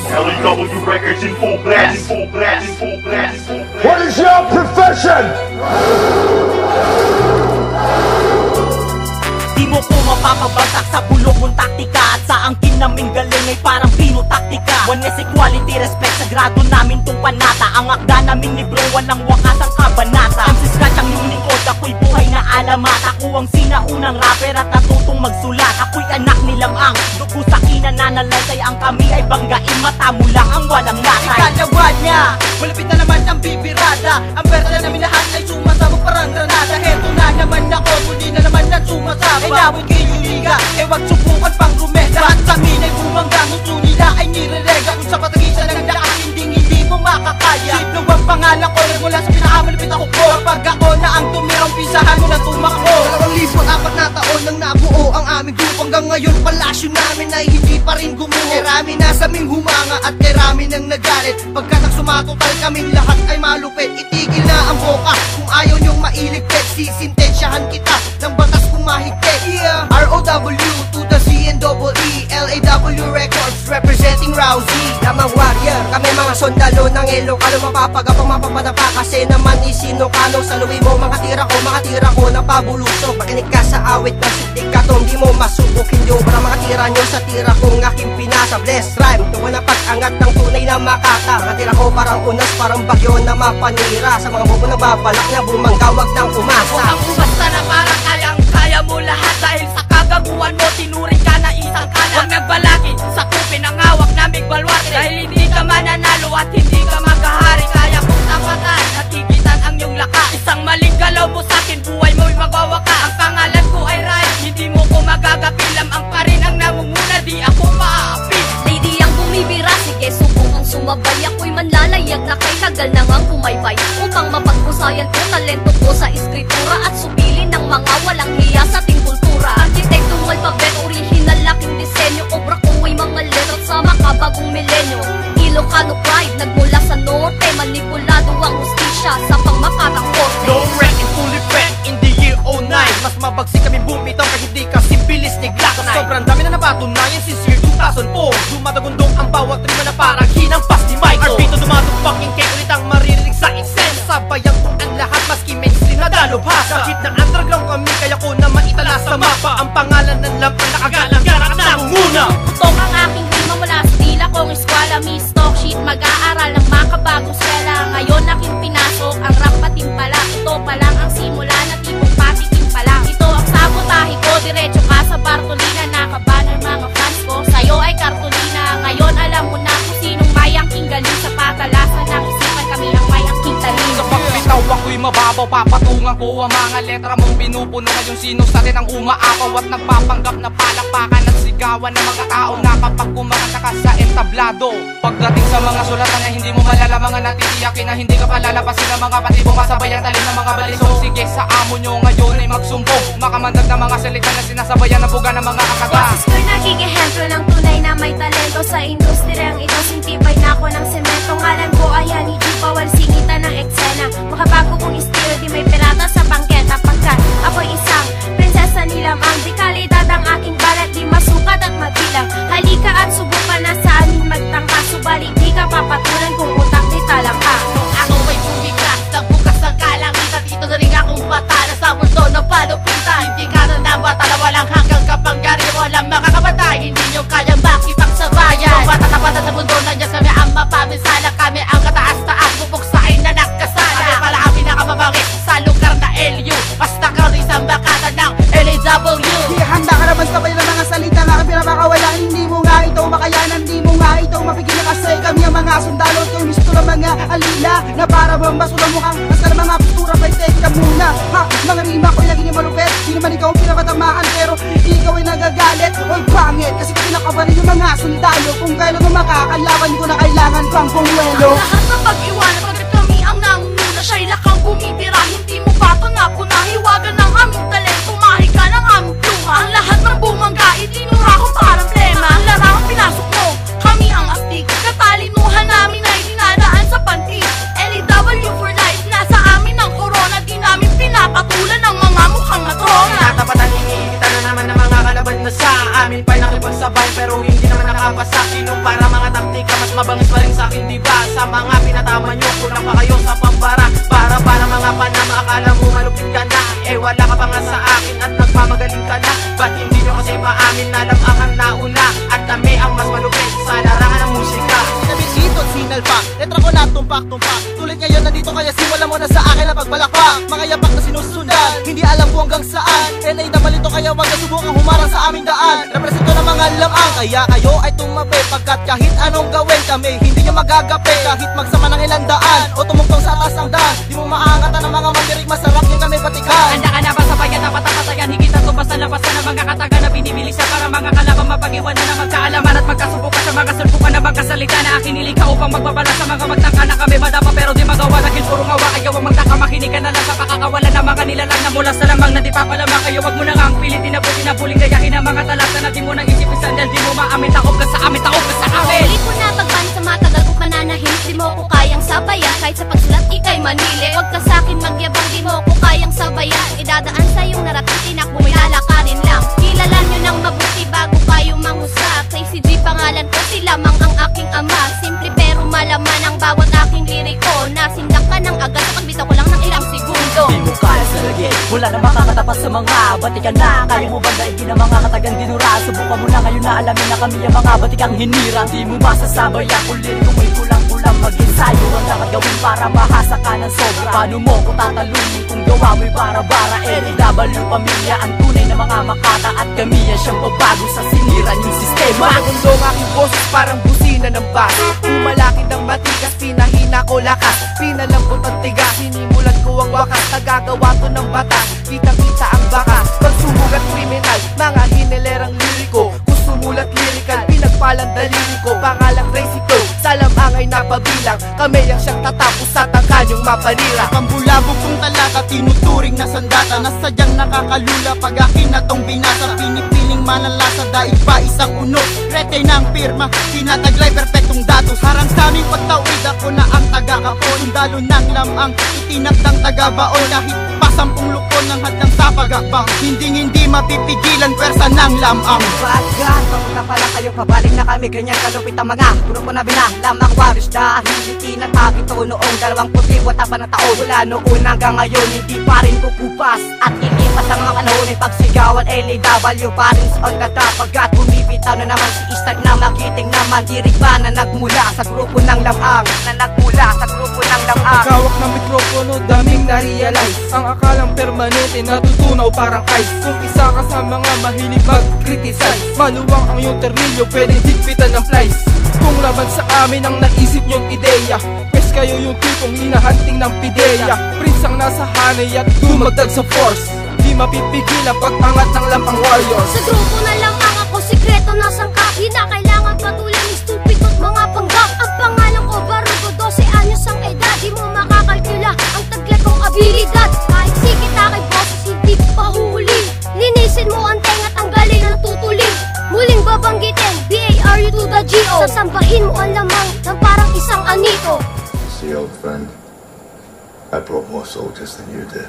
LAW Records in full blast, full blast, full blast, full blast. What is your profession? Di mo ko mapapabagsak sa bulok mong taktika. At sa angkin naming galing ay parang pinotaktika. One is equality, respect sa grado namin tong panata. Ang akda naming libro, walang wakas ang kabanata. Ang siskat ang lingkod, ako'y buhay na alamat. Ako ang sinaunang rapper at natutong magsulat. Ako'y anak nilang ang dugo sa kinananalatay. Ang kami ay banggain, mata mo lang ang walang latay. Ikalawa niya, malapit na naman ang bibirada. Ang berda namin lahat ay sumasabog parang granada. Heto na naman ako, muli na naman ang sumasabog. Ay nawag kayo liga, eh wag subukan pang rumeda. At kami na'y bumangga, gusto nila ay nirerega. Kung sa patagisan ng daan, hindi mo makakaya. Sino ang pangalan ko, mula sa pinakamalapit ako ko. Kapag ako na ang tumirang, pisahan mo na tumakbo. 2,400 na taon nang nabuo ang aming grupo. Hanggang ngayon palasyo namin ay hindi pa rin gumuho. Kerami na sa aming humanga at kerami nang nagalit. Pagkat ang sumatotal kaming lahat ay malupit. Itigil na ang boka kung ayaw nyong mailigpit. Sisintensyahan kita ng batas kung mahigpit. ROW to the CNEE, LAW Records representing Rousey. Lamang warrior, kami mga sundalo ng Ilocano. Mapapagapang mapapadapa kasi naman isinokano. Sa luwi mo mga tira ko na pabulusok. Makinig ka sa awit ng sindikato, hindi mo masubok. Hindi obra mga tira nyo sa tira kong aking pinasa. Bless rhyme, tungo na pag-angat ng tunay na makata. Mga tira ko parang unas, parang bagyo na mapanira. Sa mga bobo na babalak na bumanggawag ng umasa. Huwag kang umasta na parang kayang-kaya mo lahat. Dahil sa kagaguhan mo, tinuring ka na isang kalat. Huwag nagbalakid, sakupin ang hawak naming balwarte. Dahil hindi ka mananalo at hindi ka maghahari. Kaya kong tapatan, nakikitan ang iyong lakas. Isang maling galaw mo sa'kin, buhay mo'y magwawaka. Ang pangalan ko ay Ryan, hindi mo ko magagapilam. Ang pa rin ang namumuna, di ako maaapit. Lady ang bumibira, sige subukang sumabay. Ako'y manlalayag na kay tagal na ngang kumaybay. Upang mapagpusayan ko talento ko sa iskritura. At subilin ng mga walang hiya sa ating kultura. Architectong alphabet, original laking disenyo. Obra ko ay mga letrat sa makabagong milenyo. Ilocano pride, nagmula sa norte. Manipulado ang hustisya sa pangmakarang korte. No wreck and fully wreck in the year 09. Mas mabagsik kami bumitaw kahit hindi kasi bilis ni Glock 9. Sobrang dami na napatunayan since year 2004. Dumadagundong ang bawat rima na parang hinampas ni Michael. Arbito dumadugpaking kay ulit ang maririnig sa eksena. Sabayang kung ang lahat maski mainstream na dalubhasa. Kahit na underground kami kaya ko na maitala sa mapa. Ang pangalan ng lampang nakagalang garak na muna. Putok ang aking rima mula sa tila kong eskwala. Miss talk shit, mag-aaral ng makabagong sela. Ngayon aking pinasok ang rap patin pala. Ito pa lang ang simula na tipong patikim pa lang. Ito ang sabotahe ko, diretso ka sa Bartolina. Nakabanner mga fans ko, sa'yo ay kartolina. Ngayon alam mo na kung sinong mayangking galing. Sa patalasan ng isipan kami ang mayangking talino. Sa pagbitaw ako'y mababaw, papatungan ko ang mga letra mong pinupuno. Ngayon sino sa rin ang umaapaw at nagpapanggap na palakpakan at sigawan ng mga tao na kapag kumakanta ka sa entablado. Pagdating sa mga sulatan ay hindi mo malalamangan at titiyakin na hindi ka palalapasin ng mga patibong kasabayan talin ng mga balisong. Sige sa amo nyo ngayon ay magsumbong, makamandag na mga salita na sinasabayan ng buga ng mga kakata. Boses ko'y naging ehemplo ng tunay na may talento. Sa industriyang ito sintibay na ako ng semento. Ngalan ko ay Haniji, bawal singitan ng eksena. Makabago kong estilo, di may pirata sa bangketa. Pagkat ako'y isang prinsesa nilamang, di kalidad ang aking balat, di masukat at mabilang. Halika at subukan na sa amin magtangka. Subalit di ka papatulan kung utak di talang ka. Kung ako ay sumikat, nagbukas ang kalangitan. Dito na rin akong patala sa mundo ng panupitan. Hindi ka na nabatala, walang hanggang kapangyari. Walang makakabatay, hindi nyo kayang makipagsabayan. Kung patatapasan sa mundo na Diyos, kami ang mapamisala. Kami ang kataas-taas, bubuksain na nagkasala. Kami pala ang pinakamabangit sa lugar na LU. Basta ka rin sa bakata ng LAW. Di handa ka naman sabay ng mga salita na aking pinapakawalan. Hindi mo nga ito makayanan, hindi mo nga ito mapigilan. Kasi kami ang mga sundalo, ito yung gusto ng mga alila na para bang basura mukhang mas ka ng mga postura. Pero teka muna, ha, mga rima ko'y lagi ni malupet. Di naman ikaw ang pinapatamaan, pero ikaw ay nagagalit. Oy pangit, kasi pinakabarin yung mga sundalo. Kung kailan mo makakalaban ko na kailangan pang pumuelo. Ang lahat ng pag-iwanan, pagkat kami ang nangunguna. Siya'y lakang bumibira, hindi mo ba ito nakunahiwagan ng aming talento. Mahika ng aming pluma. Ang lahat ng bumangga, itinura ko parang plema. Ang larangang pinasok mo, kami ang astig. Katalinuhan namin ay dinadaan sa pantig. LAW for life, nasa amin ang corona. Di namin pinapatulan ng mga mukhang matrona. Natapatan, hinihitan na naman ng mga kalaban na sa amin pa'y nakipagsabay. Pero hindi naman nakapasa, sino para mga taktika, mas mabangis pa rin sa akin diba? Sa mga pinatama nyo, kulang pa kayo sa pambara. Para mga panama, akala mo malupit ka na. Eh wala ka pa nga sa akin at nagmamagaling ka na. Ba't hindi nyo kasi maamin na lang ang nauna at kami ang mas malupit sa larangan ng musika? Nabisito, sinalpak, letra ko na tumpak-tumpak. Tulit ngayon nandito kaya simula mo na sa akin ang pagbalakpak. Mga yapak na sinusundan, hindi alam ko hanggang saan. LA na malito kaya wag na subukang humarang sa aming daan. Represento ng mga lamang, kaya kayo ay tumabi. Pagkat kahit anong gawin kami, hindi nyo magagapi. Kahit magsama ng ilang daan o tumugtong sa atas ng daan, di mo maangatan ng mga mandirig, masarap yung kami patikan. Handa ka na ba sa bayan na patapatayan? Higit at tumbas na labasan ng mga kataga na binibilisan para mga kalaban mapag-iwanan na magkaalaman at magkasubukan sa mga sulpukan na magkasalita na aking nilikha upang magbabala sa mga magtangka na kami madapa pero di magawa dahil puro ngawa. Ayaw ang magtaka, makinig ka na lang sa pakakawalan ng mga nilalang na mula sa lamang na di papalamang. Kayo wag mo na nga ang pilitin na puti na buling gayahin ang mga talata na di mo nang isipisan dahil di mo maamin. Takot ka sa amin, takot ka sa amin. Huli ko na pagban sa matagal kong pananahimik. Di mo ko kayang sabayan kahit sa pagsulat ikay manili. Huwag ka sa'kin magyabang, di mo ko kayang sabayan. Idadaan sa iyong narating, tinakbo may lalakarin lang. Kilala nyo nang mabuti bago kayo mangusap. Sa CG pangalan ko, si lamang ang aking ama. Simple pero malaman ang bawat aking liriko. Nasindak ka ng agad sa pagbitaw ko lang ng ilang segundo. Di mo kaya sa lagi, wala na makakatapas sa mga batikan na. Kaya mo ba daigin ang mga katagang dinura? Subukan mo na ngayon na alamin na kami ang mga batikang hinira. Di mo masasabay ang kulit kung may kulang-kulang mag-ensayo. Ang dapat gawin para mahasa ka ng sobra. Paano mo ko tatalunin kung gawa mo'y bara-bara? LAW pamilya ang tunay na mga makata at kami ang siyang babago sa sinira yung sistema. Magundo ang aking boses parang busina ng bus. Pumalaki ng matigas, pinahina ko lakas. Pinalambot ang tigas, sinimulan ko ang wakas. Nagagawa to ng batas, kitang-kita ang baka. Pagsumugat kriminal, mga hinilerang liriko. Kung sumulat lirikal, pinagpalang daliri ko. Pangalang Crazy Flow, sa lamang ay napabilang. Kami ang siyang tatapos sa tangkanyong mapanira. Pambulabog kong talata, tinuturing na sandata na sadyang nakakalula pag akin na tong binasa. Pinipiling manalasa, daig pa isang unod. Rete ng pirma, tinataglay perpektong datos. Harang sa aming pagtawid, ako na ang taga-kapon. Dalo ng lamang, itinagdang taga-baon. Kahit pa 10 lukon ng hadlang sa pagakbang, hindi mapipigilan pwersa ng lamang. Bagat, papunta pala kayo, pabalik na kami. Ganyan kalupit ang mga grupo na binang lamang waris. Dahil hindi natapit to noong 20 wata pa na taon. Mula noon hanggang ngayon, hindi pa rin kukupas. At ilipas ang mga panahon ay pagsigawan. LAW pa rin sa onggata. Pagkat bumibitaw na naman si Istag na magiting naman. Dirig ba na nagmula sa grupo ng lamang? Na nagmula sa grupo ng lamang. Pagkawak ng mikropono, daming na-realize. Ang akalang permanente, natutunaw parang ice. Kung isa ka sa mga mahilig mag-criticize, maluwang ang iyong ternilyo, pwedeng higpitan ng flies. Kung laban sa amin ang naisip niyong ideya, pwes kayo yung tipong hinahanting ng pideya. Prince ang nasa hanay at dumagdag sa force. Di mapipigil ang pag-angat ng lamang warriors. Sa grupo na lamang ako, sikreto na sangkap. Di na kailangan patuloy ni stupid at mga panggap. Ang pangalan ko Barugo, 12 anyos ang edad. Di mo makakalkula ang taglay kong abilidad. Kahit sikit aking boses, hindi pa huli. Linisin mo ang tenga, tanggalin ang tutuling. Muling babanggitin, BARU to the GO. Sasambahin mo ang lamang ng parang isang anito. See, old friend, I brought more soldiers than you did.